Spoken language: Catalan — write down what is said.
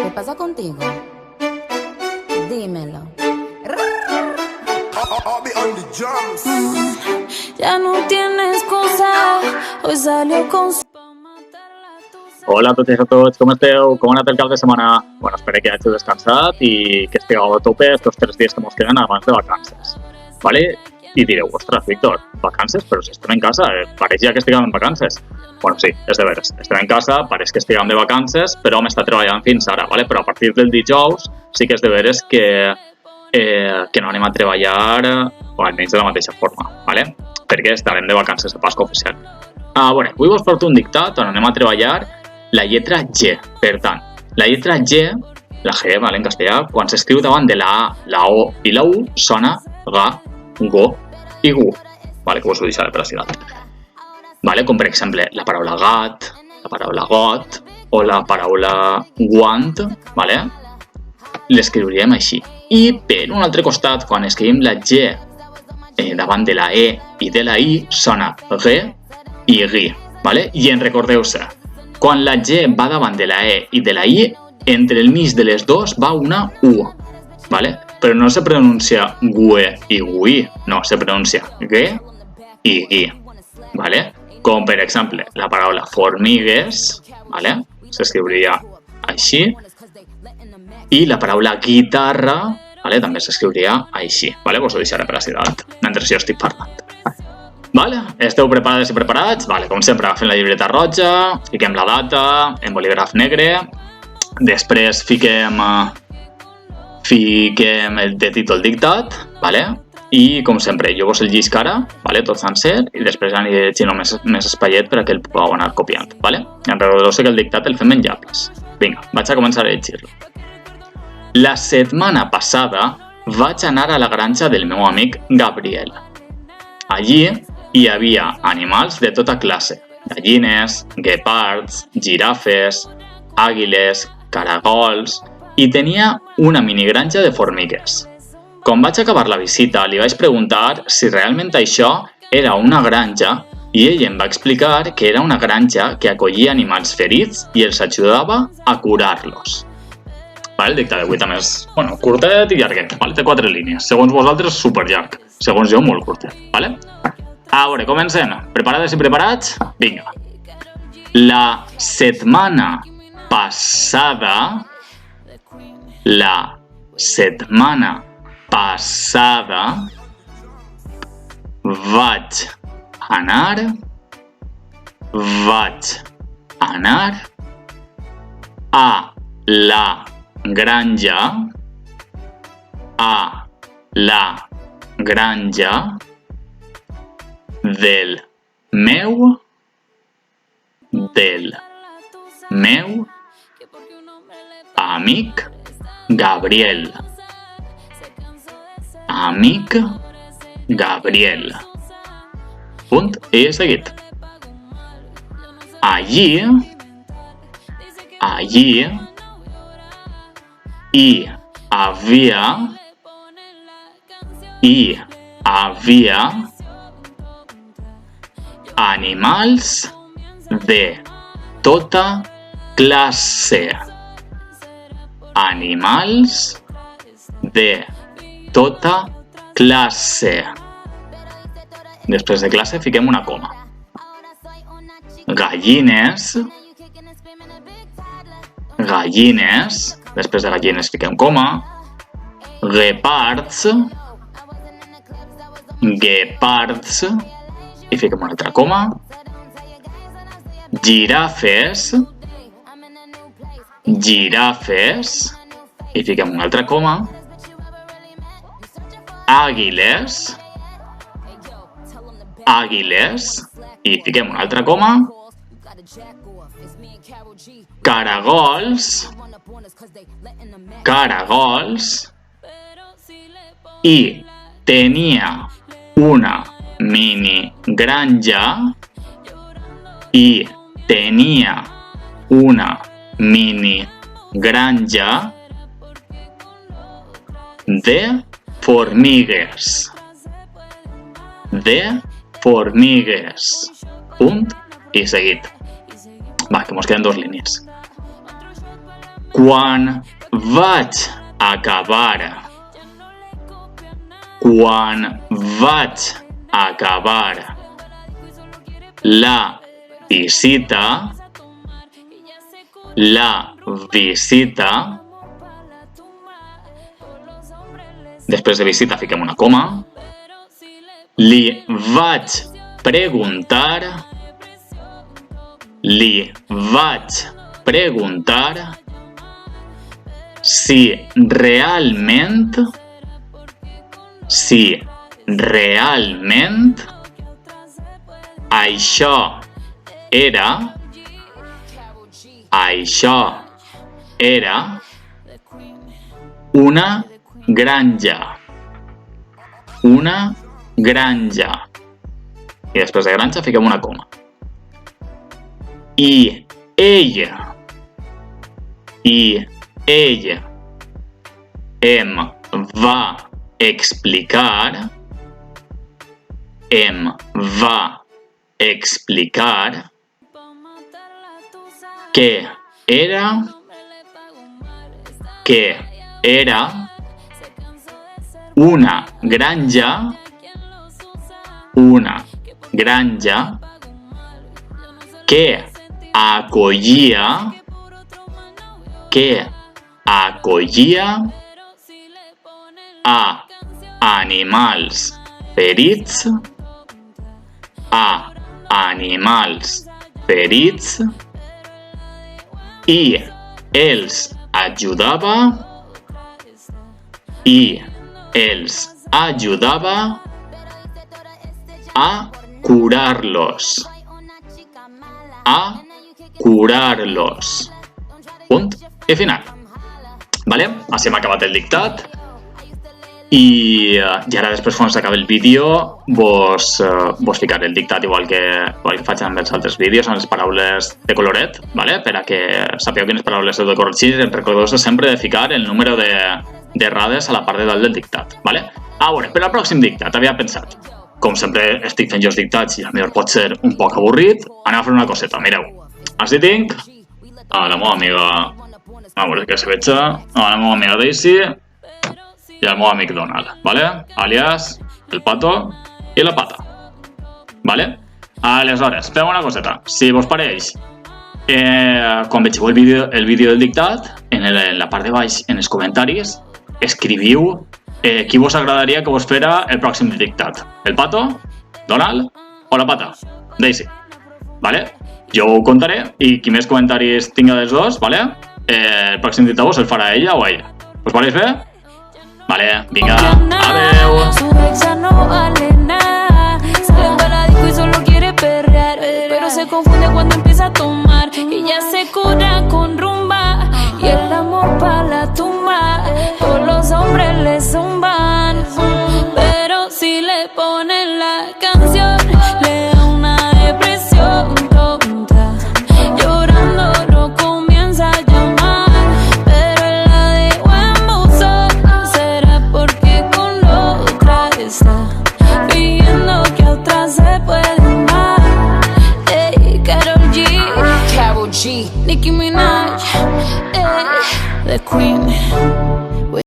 ¿Qué pasa contigo? Dímelo. Ya no tiene excusa, hoy salió con su... Hola a totes i a tots, com esteu? Com ha anat el cap de setmana? Bueno, espero que hagi descansat i que estigueu a tope estos 3 dies que ens queden abans de vacances. ¿Vale? I direu, ostres, Víctor, vacances? Però si estem en casa, pareix ja que estiguem en vacances. Bueno, sí, és de veres, estem en casa, pareix que estiguem de vacances, però hem estat treballant fins ara, ¿vale? Però a partir del dijous sí que és de veres que no anem a treballar, o almenys de la mateixa forma, ¿vale? Perquè estarem de vacances de Pasqua oficial. Bueno, avui vos porto un dictat on anem a treballar la lletra G. Per tant, la lletra G, la G, ¿vale? En castellà, quan s'escriu davant de la A, la O i la U, sona ga, go i gu, ¿vale? Que vos ho deixaré per així. ¿Vale? Com per exemple la paraula gat, la paraula got o la paraula guant, ¿vale? L'escriuríem així. I per un altre costat, quan escrivim la G davant de la E i de la I, sona G i gui, ¿vale? I en recordeu-se, quan la G va davant de la E i de la I, entre el mig de les dos va una U, ¿vale? Però no se pronuncia gue i gui, no, se pronuncia ge i gui, ¿vale? Com per exemple la paraula formigues, ¿vale? S'escriuria així, i la paraula guitarra, ¿vale? També s'escriuria així, ¿vale? Vos ho deixaré per així dalt, mentre jo estic parlant. Vale? Esteu preparades i preparats? Vale, com sempre, agafem la llibreta roja, fiquem la data en bolígraf negre, després fiquem el de títol dictat, vale? I, com sempre, jo vos el llisc ara, vale? Tot sencer, i després aniré llegint més espaiet per a que el pugueu anar copiant, vale? En recordeu-se que el dictat el fem en llapis. Vinga, vaig a començar a llegir-lo. La setmana passada vaig anar a la granja del meu amic Gabriel. Allí hi havia animals de tota classe, gallines, guepards, girafes, àguiles, caragols, i tenia una minigranja de formigues. Quan vaig acabar la visita, li vaig preguntar si realment això era una granja i ell em va explicar que era una granja que acollia animals ferits i els ajudava a curar-los. El dictat d'avui també és, bueno, curtet i llarguet, vale? Té 4 línies. Segons vosaltres, superllarg. Segons jo, molt curtet, vale? A veure, comencem. Preparades i preparats? Vinga. La setmana passada vaig anar a la granja del meu amic Gabriel. Punt i seguit. Allí hi havia animals de tota classe. Animals de tota classe. Després de classe fiquem una coma. Gallines. Després de gallines fiquem coma. Guepards. I fiquem una altra coma. Girafes. I fiquem una altra coma. Àguiles. I fiquem una altra coma. Caragols. I tenia una mini granja de formigues. Punt i seguit. Va, que mos queden 2 línies. Quan vaig acabar la visita, després de visita fiquem una coma, li vaig preguntar si realment això era una granja. I després de granja fiquem una coma. I ell em va explicar que era una granja que acollia a animals ferits i els ajudava a curar-los. Punt i final. Vale? Així hem acabat el dictat. I ara després, quan s'acabi el vídeo, vos ficaré el dictat igual que faig amb els altres vídeos, amb les paraules de coloret, vale? Per a que sapigueu quines paraules heu de corregir. Recordeu-vos sempre de ficar el número d'errades a la part de dalt del dictat. Vale? A veure, per al pròxim dictat havia pensat, com sempre estic fent jo els dictats i potser pot ser un poc avorrit, anem a fer una coseta. Mireu, així tinc a la meva amiga, a veure que se veja, a la meva amiga Daisy i el meu amic Donald, vale? Alias el Pato i la Pata. Vale? Aleshores, fem una coseta. Si vos pareix, quan vegeu el vídeo del dictat, en la part de baix, en els comentaris, escriviu qui vos agradaria que vos fera el pròxim dictat. El Pato, Donald o la Pata, Daisy. Vale? Jo ho contaré i qui més comentaris tinga dels dos, vale? El pròxim dictat vos el farà ella o ella. Us pareix bé? Vale, venga, adeu. Su ex ya no vale nada. Sale para la disco y solo quiere perrear, pero se confunde cuando empieza a tomar. Ella se cura con rumba y el amor para la tumba. Todos los hombres le zumban, pero si le ponen la canción le da una depresión.